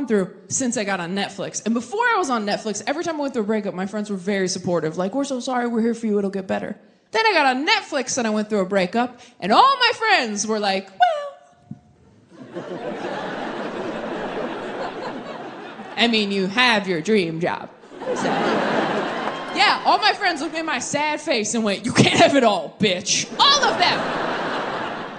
gone through since I got on Netflix. And before I was on Netflix, every time I went through a breakup, my friends were very supportive. Like, we're so sorry, we're here for you, it'll get better. Then I got on Netflix and I went through a breakup, and all my friends were like, well... I mean, you have your dream job. So, yeah, all my friends looked at my sad face and went, you can't have it all, bitch. All of them.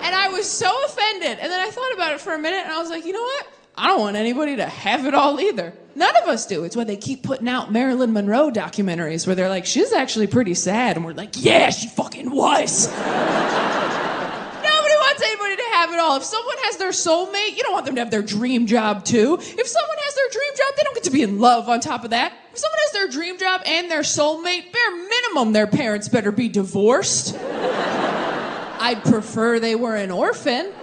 And I was so offended. And then I thought about it for a minute, and I was like, you know what? I don't want anybody to have it all either. None of us do. It's why they keep putting out Marilyn Monroe documentaries where they're like, she's actually pretty sad. And we're like, yeah, she fucking was. Nobody wants anybody to have it all. If someone has their soulmate, you don't want them to have their dream job too. If someone has their dream job, they don't get to be in love on top of that. If someone has their dream job and their soulmate, bare minimum their parents better be divorced. I'd prefer they were an orphan.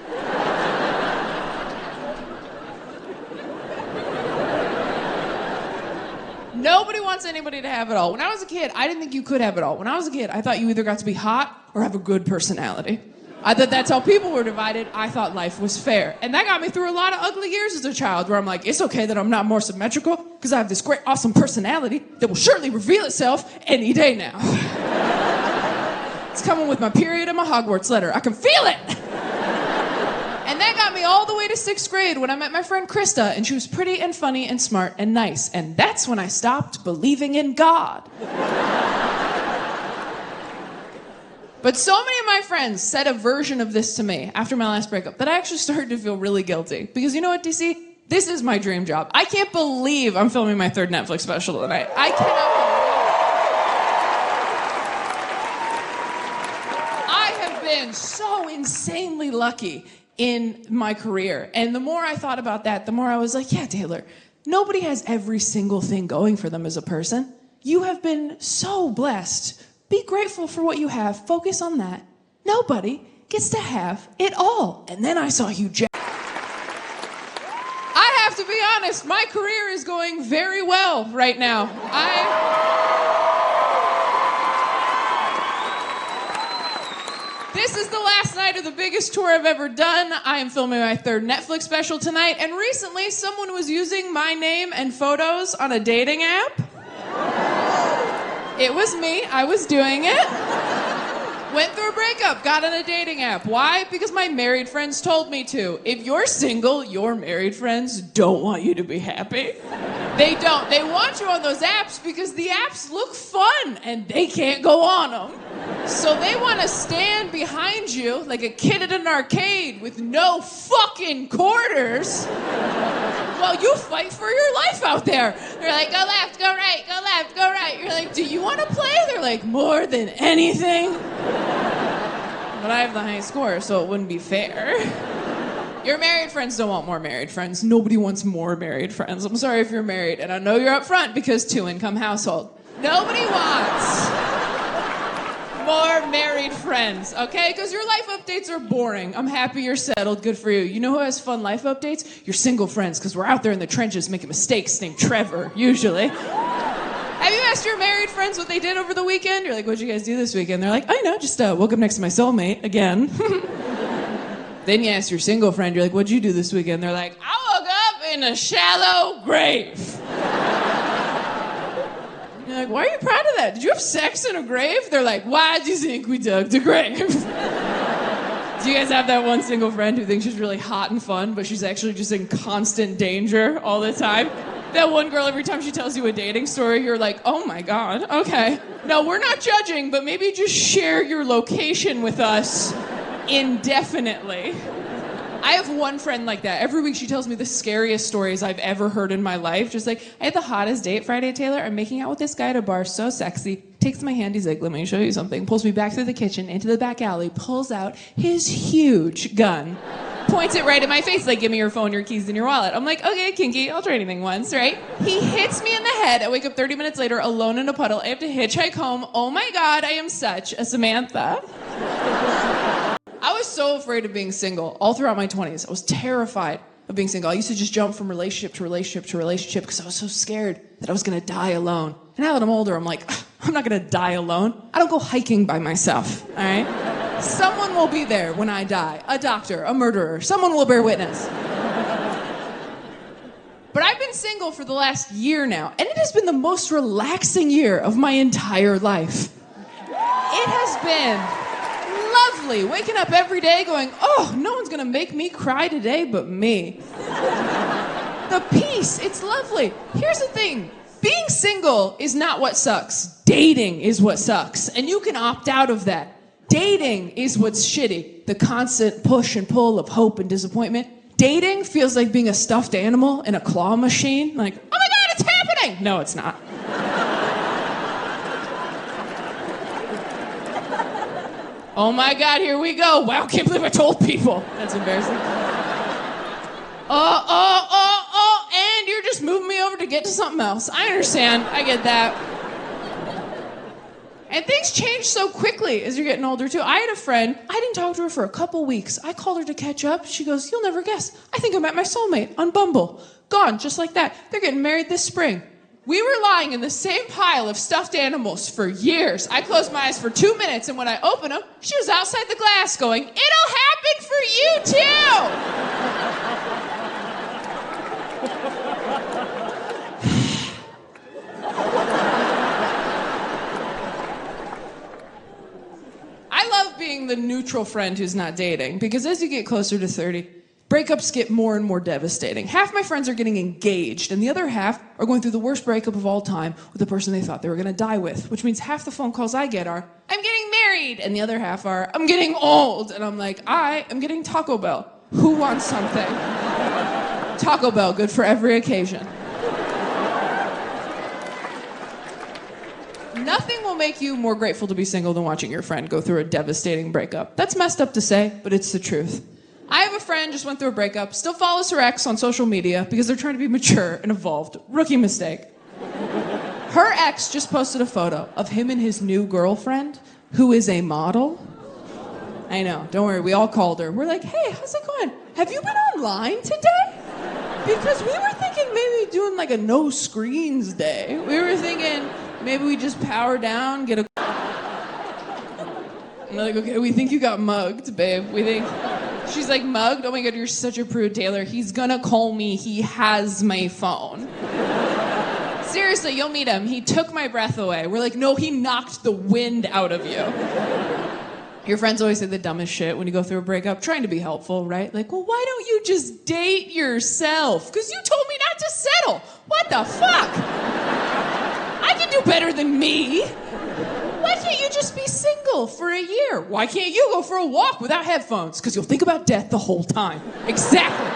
Nobody wants anybody to have it all. When I was a kid, I didn't think you could have it all. When I was a kid, I thought you either got to be hot or have a good personality. I thought that's how people were divided. I thought life was fair. And that got me through a lot of ugly years as a child where I'm like, it's okay that I'm not more symmetrical because I have this great, awesome personality that will surely reveal itself any day now. It's coming with my period and my Hogwarts letter. I can feel it. And that got me all the way to 6th grade when I met my friend Krista, and she was pretty and funny and smart and nice. And that's when I stopped believing in God. But so many of my friends said a version of this to me after my last breakup that I actually started to feel really guilty. Because you know what, DC? This is my dream job. I can't believe I'm filming my 3rd Netflix special tonight. I cannot believe it. I have been so insanely lucky in my career. And the more I thought about that, the more I was like, yeah, Taylor, nobody has every single thing going for them as a person. You have been so blessed. Be grateful for what you have. Focus on that. Nobody gets to have it all. And then I saw Hugh Jackman. I have to be honest, my career is going very well right now. This is the last night of the biggest tour I've ever done. I am filming my 3rd Netflix special tonight, and recently someone was using my name and photos on a dating app. It was me. I was doing it. Went through a breakup, got on a dating app. Why? Because my married friends told me to. If you're single, your married friends don't want you to be happy. They don't. They want you on those apps because the apps look fun and they can't go on them. So they want to stand behind you like a kid at an arcade with no fucking quarters while you fight for your life out there. They're like, go left, go right, go left, go right. You're like, do you want to play? They're like, more than anything. But I have the highest score, so it wouldn't be fair. Your married friends don't want more married friends. Nobody wants more married friends. I'm sorry if you're married, and I know you're up front because 2-income household. Nobody wants more married friends, okay? Because your life updates are boring. I'm happy you're settled. Good for you. You know who has fun life updates? Your single friends, because we're out there in the trenches making mistakes named Trevor, usually. Have you asked your married friends what they did over the weekend? You're like, what'd you guys do this weekend? They're like, I know, just woke up next to my soulmate again. Then you ask your single friend, you're like, what'd you do this weekend? They're like, I woke up in a shallow grave. You're like, why are you proud of that? Did you have sex in a grave? They're like, why do you think we dug the grave? Do you guys have that one single friend who thinks she's really hot and fun, but she's actually just in constant danger all the time? That one girl, every time she tells you a dating story, you're like, oh my God, okay. No, we're not judging, but maybe just share your location with us indefinitely. I have one friend like that. Every week she tells me the scariest stories I've ever heard in my life. Just like, I had the hottest date Friday, Taylor. I'm making out with this guy at a bar, so sexy. Takes my hand, he's like, let me show you something. Pulls me back through the kitchen, into the back alley, pulls out his huge gun. Points it right in my face, like, give me your phone, your keys, and your wallet. I'm like, okay, kinky, I'll try anything once, right? He hits me in the head. I wake up 30 minutes later, alone in a puddle. I have to hitchhike home. Oh my God, I am such a Samantha. I was so afraid of being single all throughout my 20s. I was terrified of being single. I used to just jump from relationship to relationship to relationship because I was so scared that I was going to die alone. And now that I'm older, I'm like, I'm not going to die alone. I don't go hiking by myself, all right? Someone will be there when I die. A doctor, a murderer. Someone will bear witness. But I've been single for the last year now, and it has been the most relaxing year of my entire life. It has been lovely waking up every day going, oh, no one's gonna make me cry today but me. The peace, it's lovely. Here's the thing, being single is not what sucks. Dating is what sucks, and you can opt out of that. Dating is what's shitty, the constant push and pull of hope and disappointment. Dating feels like being a stuffed animal in a claw machine, like, oh my God, it's happening! No, it's not. Oh my God, here we go. Wow, can't believe I told people. That's embarrassing. And you're just moving me over to get to something else. I understand, I get that. And things change so quickly as you're getting older too. I had a friend, I didn't talk to her for a couple weeks. I called her to catch up. She goes, you'll never guess. I think I met my soulmate on Bumble. Gone, just like that. They're getting married this spring. We were lying in the same pile of stuffed animals for years. I closed my eyes for 2 minutes, and when I opened them, she was outside the glass going, it'll happen for you too! I love being the neutral friend who's not dating, because as you get closer to 30, breakups get more and more devastating. Half my friends are getting engaged, and the other half are going through the worst breakup of all time with the person they thought they were going to die with, which means half the phone calls I get are, I'm getting married, and the other half are, I'm getting old, and I'm like, I am getting Taco Bell. Who wants something? Taco Bell, good for every occasion. Nothing will make you more grateful to be single than watching your friend go through a devastating breakup. That's messed up to say, but it's the truth. I have a friend just went through a breakup, still follows her ex on social media because they're trying to be mature and evolved. Rookie mistake. Her ex just posted a photo of him and his new girlfriend, who is a model. I know, don't worry, we all called her. We're like, hey, how's it going? Have you been online today? Because we were thinking maybe doing like a no screens day. We were thinking maybe we just power down, get a... I'm like, okay, we think you got mugged, babe. We think... She's like, mugged? Oh my God, you're such a prude, Taylor. He's gonna call me. He has my phone. Seriously, you'll meet him. He took my breath away. We're like, no, he knocked the wind out of you. Your friends always say the dumbest shit when you go through a breakup, trying to be helpful, right? Like, well, why don't you just date yourself? Because you told me not to settle. What the fuck? I can do better than me. Why can't you just be single for a year? Why can't you go for a walk without headphones? Because you'll think about death the whole time. Exactly.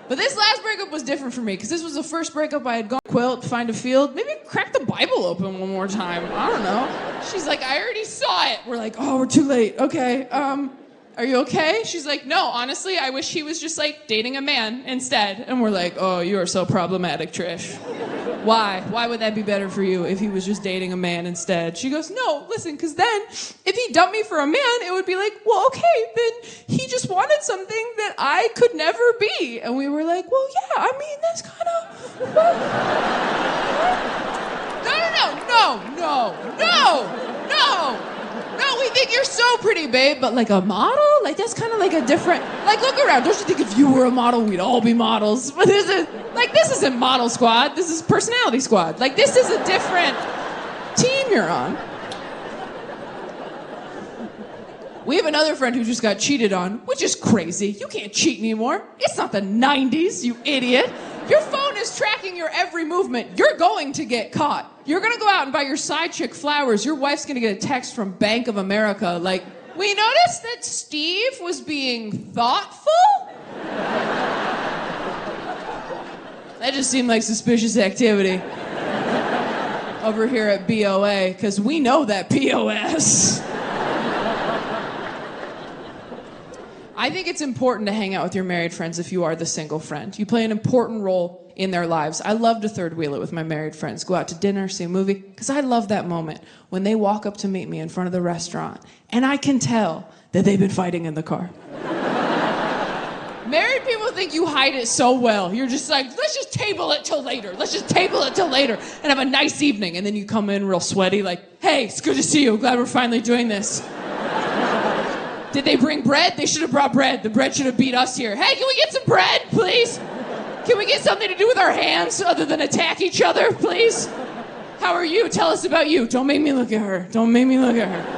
But this last breakup was different for me, because this was the first breakup I had gone quilt, find a field, maybe crack the Bible open one more time. I don't know. She's like, I already saw it. We're like, oh, we're too late. Okay, are you okay? She's like, no, honestly, I wish he was just like dating a man instead. And we're like, oh, you are so problematic, Trish. Why? Why would that be better for you if he was just dating a man instead? She goes, no, listen, because then if he dumped me for a man, it would be like, well, okay, then he just wanted something that I could never be. And we were like, well, yeah, I mean, that's kind of... No, we think you're so pretty, babe, but like a model? Like, that's kind of like a different... Like, look around. Don't you think if you were a model, we'd all be models? But this isn't Model Squad. This is Personality Squad. Like, this is a different team you're on. We have another friend who just got cheated on, which is crazy. You can't cheat anymore. It's not the 90s, you idiot. Your phone is tracking your every movement. You're going to get caught. You're going to go out and buy your side chick flowers. Your wife's going to get a text from Bank of America like, we noticed that Steve was being thoughtful? That just seemed like suspicious activity over here at BOA, because we know that POS. I think it's important to hang out with your married friends if you are the single friend. You play an important role in their lives. I love to third wheel it with my married friends. Go out to dinner, see a movie, because I love that moment when they walk up to meet me in front of the restaurant and I can tell that they've been fighting in the car. Married people think you hide it so well. You're just like, let's just table it till later. Let's just table it till later and have a nice evening. And then you come in real sweaty like, hey, it's good to see you. Glad we're finally doing this. Did they bring bread? They should have brought bread. The bread should have beat us here. Hey, can we get some bread, please? get something to do with our hands other than attack each other, please? How are you? Tell us about you. Don't make me look at her. Don't make me look at her.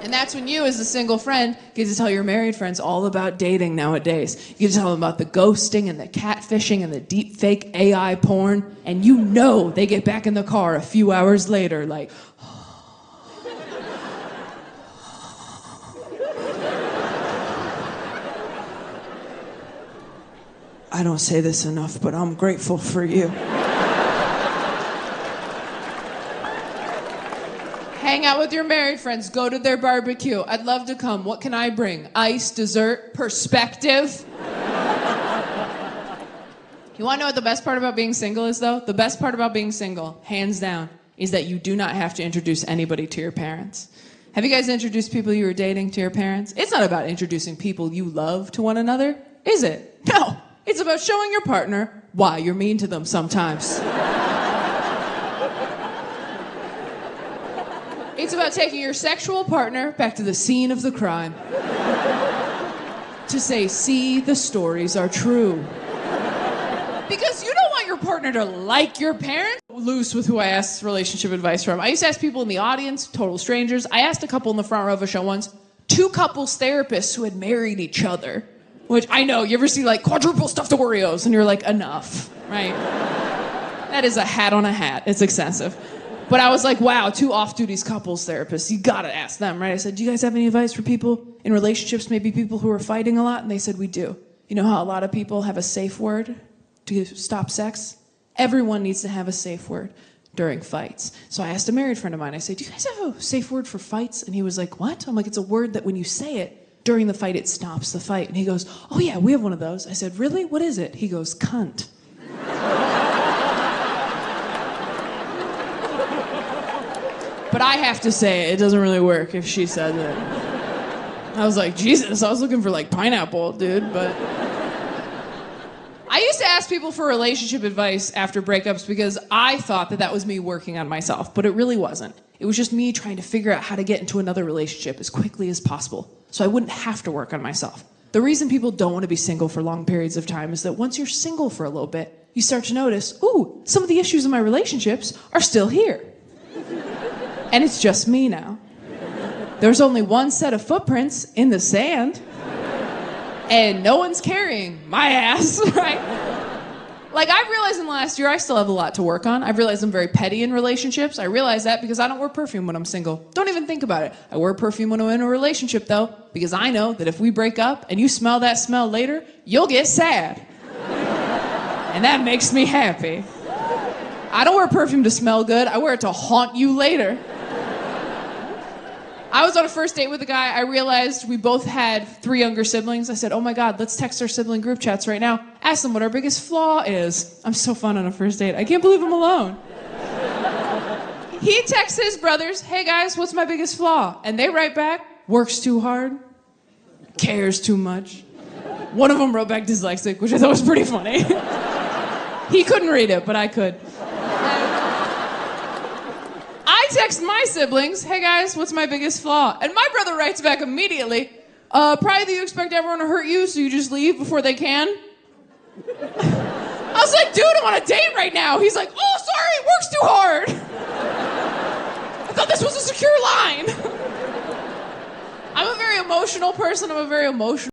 And that's when you, as a single friend, get to tell your married friends all about dating nowadays. You get to tell them about the ghosting and the catfishing and the deep fake AI porn. And you know they get back in the car a few hours later like... I don't say this enough, but I'm grateful for you. Hang out with your married friends. Go to their barbecue. I'd love to come. What can I bring? Ice, dessert, perspective. You want to know what the best part about being single is, though? The best part about being single, hands down, is that you do not have to introduce anybody to your parents. Have you guys introduced people you were dating to your parents? It's not about introducing people you love to one another, is it? No. It's about showing your partner why you're mean to them sometimes. It's about taking your sexual partner back to the scene of the crime. To say, see, the stories are true. Because you don't want your partner to like your parents. Loose with who I asked relationship advice from. I used to ask people in the audience, total strangers. I asked a couple in the front row of a show once, 2 couples therapists who had married each other. Which, I know, you ever see, like, quadruple stuffed Oreos, and you're like, enough, right? That is a hat on a hat. It's excessive. But I was like, wow, 2 off-duty couples therapists. You gotta ask them, right? I said, do you guys have any advice for people in relationships, maybe people who are fighting a lot? And they said, we do. You know how a lot of people have a safe word to stop sex? Everyone needs to have a safe word during fights. So I asked a married friend of mine, I said, do you guys have a safe word for fights? And he was like, what? I'm like, it's a word that when you say it, during the fight, it stops the fight. And he goes, oh yeah, we have one of those. I said, really? What is it? He goes, cunt. But I have to say, it doesn't really work if she says it. I was like, Jesus, I was looking for like pineapple, dude, but... I used to ask people for relationship advice after breakups because I thought that was me working on myself, but it really wasn't. It was just me trying to figure out how to get into another relationship as quickly as possible, so I wouldn't have to work on myself. The reason people don't want to be single for long periods of time is that once you're single for a little bit, you start to notice, ooh, some of the issues in my relationships are still here. And it's just me now. There's only one set of footprints in the sand, and no one's carrying my ass, right? Like, I've realized in the last year, I still have a lot to work on. I've realized I'm very petty in relationships. I realize that because I don't wear perfume when I'm single. Don't even think about it. I wear perfume when I'm in a relationship, though, because I know that if we break up and you smell that smell later, you'll get sad. And that makes me happy. I don't wear perfume to smell good. I wear it to haunt you later. I was on a first date with a guy. I realized we both had 3 younger siblings. I said, oh my God, let's text our sibling group chats right now. Ask them what our biggest flaw is. I'm so fun on a first date. I can't believe I'm alone. He texts his brothers, hey guys, what's my biggest flaw? And they write back, works too hard, cares too much. One of them wrote back dyslexic, which I thought was pretty funny. He couldn't read it, but I could. I text my siblings, hey guys, what's my biggest flaw? And my brother writes back immediately, probably that you expect everyone to hurt you, so you just leave before they can. I was like, dude, I'm on a date right now. He's like, oh, sorry, works too hard. I thought this was a secure line. I'm a very emotional person. I'm a very emotional